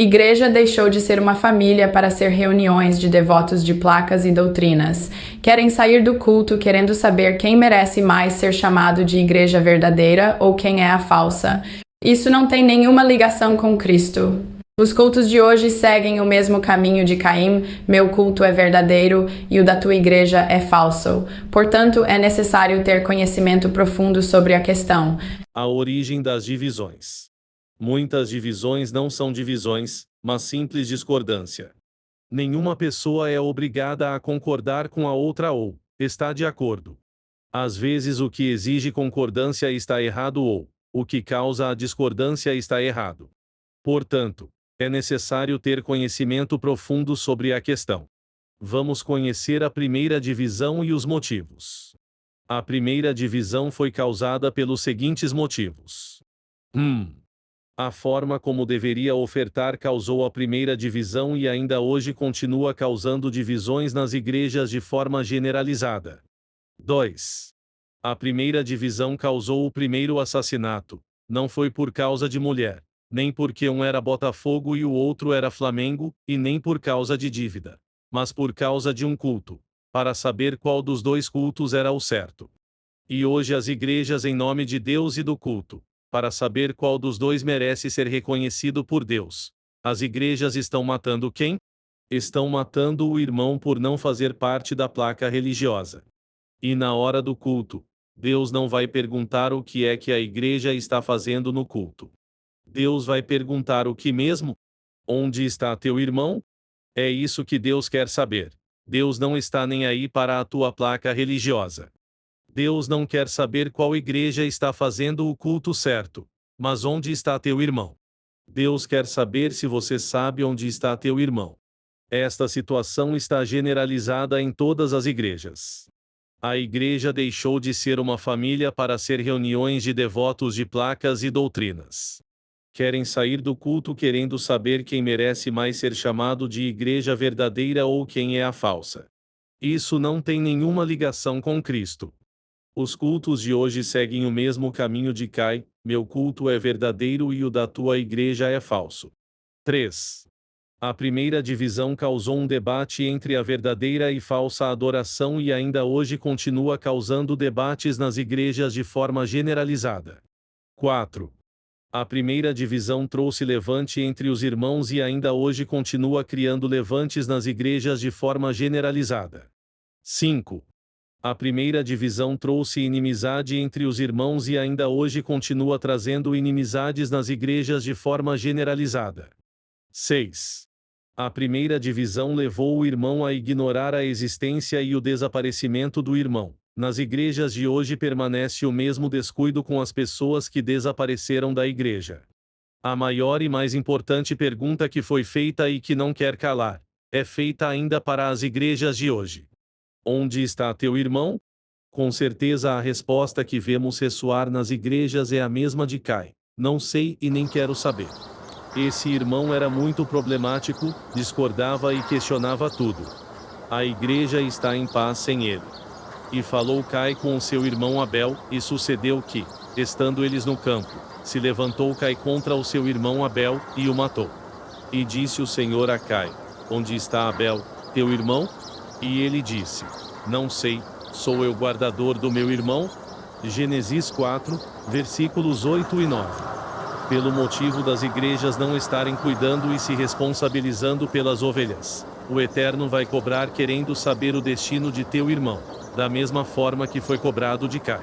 Igreja deixou de ser uma família para ser reuniões de devotos de placas e doutrinas. Querem sair do culto querendo saber quem merece mais ser chamado de igreja verdadeira ou quem é a falsa. Isso não tem nenhuma ligação com Cristo. Os cultos de hoje seguem o mesmo caminho de Caim: meu culto é verdadeiro e o da tua igreja é falso. Portanto, é necessário ter conhecimento profundo sobre a questão. A origem das divisões. Muitas divisões não são divisões, mas simples discordância. Nenhuma pessoa é obrigada a concordar com a outra ou está de acordo. Às vezes o que exige concordância está errado ou o que causa a discordância está errado. Portanto, é necessário ter conhecimento profundo sobre a questão. Vamos conhecer a primeira divisão e os motivos. A primeira divisão foi causada pelos seguintes motivos. A forma como deveria ofertar causou a primeira divisão e ainda hoje continua causando divisões nas igrejas de forma generalizada. 2. A primeira divisão causou o primeiro assassinato. Não foi por causa de mulher, nem porque um era Botafogo e o outro era Flamengo, e nem por causa de dívida, mas por causa de um culto, para saber qual dos dois cultos era o certo. E hoje as igrejas em nome de Deus e do culto, para saber qual dos dois merece ser reconhecido por Deus. As igrejas estão matando quem? Estão matando o irmão por não fazer parte da placa religiosa. E na hora do culto, Deus não vai perguntar o que é que a igreja está fazendo no culto. Deus vai perguntar o que mesmo? Onde está teu irmão? É isso que Deus quer saber. Deus não está nem aí para a tua placa religiosa. Deus não quer saber qual igreja está fazendo o culto certo, mas onde está teu irmão. Deus quer saber se você sabe onde está teu irmão. Esta situação está generalizada em todas as igrejas. A igreja deixou de ser uma família para ser reuniões de devotos de placas e doutrinas. Querem sair do culto querendo saber quem merece mais ser chamado de igreja verdadeira ou quem é a falsa. Isso não tem nenhuma ligação com Cristo. Os cultos de hoje seguem o mesmo caminho de Caim: meu culto é verdadeiro e o da tua igreja é falso. 3. A primeira divisão causou um debate entre a verdadeira e falsa adoração e ainda hoje continua causando debates nas igrejas de forma generalizada. 4. A primeira divisão trouxe levante entre os irmãos e ainda hoje continua criando levantes nas igrejas de forma generalizada. 5. A primeira divisão trouxe inimizade entre os irmãos e ainda hoje continua trazendo inimizades nas igrejas de forma generalizada. 6. A primeira divisão levou o irmão a ignorar a existência e o desaparecimento do irmão. Nas igrejas de hoje permanece o mesmo descuido com as pessoas que desapareceram da igreja. A maior e mais importante pergunta que foi feita e que não quer calar, é feita ainda para as igrejas de hoje. Onde está teu irmão? Com certeza a resposta que vemos ressoar nas igrejas é a mesma de Caim: não sei e nem quero saber. Esse irmão era muito problemático, discordava e questionava tudo. A igreja está em paz sem ele. E falou Caim com o seu irmão Abel, e sucedeu que, estando eles no campo, se levantou Caim contra o seu irmão Abel, e o matou. E disse o Senhor a Caim: onde está Abel, teu irmão? E ele disse: não sei, sou eu guardador do meu irmão? Gênesis 4, versículos 8 e 9. Pelo motivo das igrejas não estarem cuidando e se responsabilizando pelas ovelhas, o Eterno vai cobrar querendo saber o destino de teu irmão, da mesma forma que foi cobrado de Caim.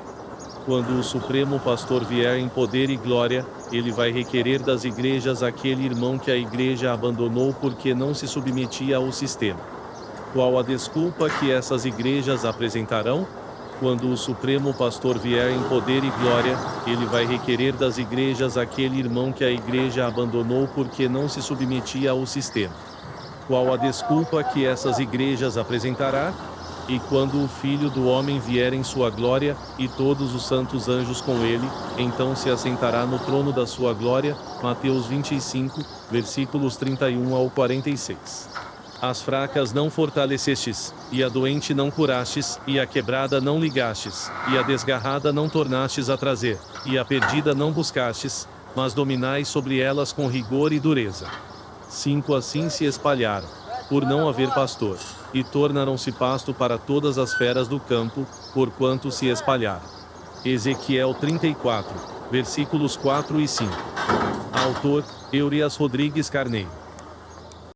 Quando o Supremo Pastor vier em poder e glória, ele vai requerer das igrejas aquele irmão que a igreja abandonou porque não se submetia ao sistema. Qual a desculpa que essas igrejas apresentarão? Quando o Supremo Pastor vier em poder e glória, ele vai requerer das igrejas aquele irmão que a igreja abandonou porque não se submetia ao sistema. Qual a desculpa que essas igrejas apresentará? E quando o Filho do Homem vier em sua glória, e todos os santos anjos com ele, então se assentará no trono da sua glória. Mateus 25, versículos 31 ao 46. As fracas não fortalecestes, e a doente não curastes, e a quebrada não ligastes, e a desgarrada não tornastes a trazer, e a perdida não buscastes, mas dominais sobre elas com rigor e dureza. 5 Assim se espalharam, por não haver pastor, e tornaram-se pasto para todas as feras do campo, porquanto se espalharam. Ezequiel 34, versículos 4 e 5. Autor, Eurias Rodrigues Carneiro.